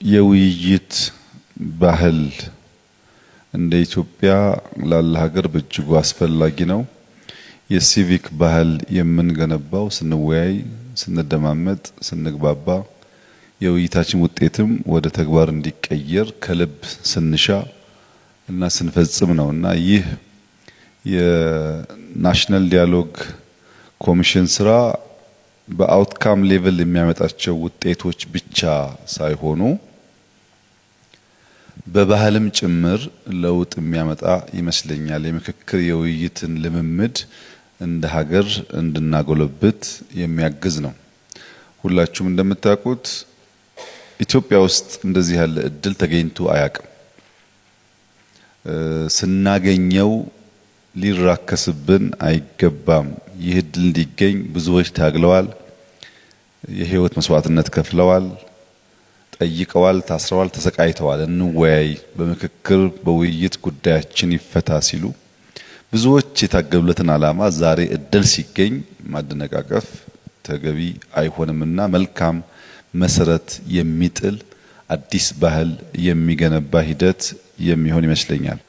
የውይይት ባህል እንደ ኢትዮጵያ ላለ ሀገር በእጅጉ አስፈላጊ ነው። የሲቪክ ባህል የምንገነባው ስንወያይ፣ ስንደማመጥ፣ ስንግባባ የውይይታችን ውጤትም ወደ ተግባር እንዲቀየር ከልብ ስንሻ እና ስንፈጽም ነውና ይህ የናሽናል ዲያሎግ ኮሚሽን ስራ በአውትካም ሌቭል የሚያመጣቸው ውጤቶች ብቻ ሳይሆኑ በባህልም ጭምር ለውጥ የሚያመጣ ይመስለኛል። የምክክር የውይይትን ልምምድ እንደ ሀገር እንድናጎለብት የሚያግዝ ነው። ሁላችሁም እንደምታውቁት ኢትዮጵያ ውስጥ እንደዚህ ያለ እድል ተገኝቶ አያውቅም። ስናገኘው ሊራከስብን አይገባም። ይህ እድል እንዲገኝ ብዙዎች ታግለዋል፣ የህይወት መስዋዕትነት ከፍለዋል፣ ጠይቀዋል፣ ታስረዋል፣ ተሰቃይተዋል። እንወያይ፣ በምክክር በውይይት ጉዳያችን ይፈታ ሲሉ ብዙዎች የታገሉለትን ዓላማ ዛሬ እድል ሲገኝ ማደነቃቀፍ ተገቢ አይሆንምና መልካም መሰረት የሚጥል አዲስ ባህል የሚገነባ ሂደት የሚሆን ይመስለኛል።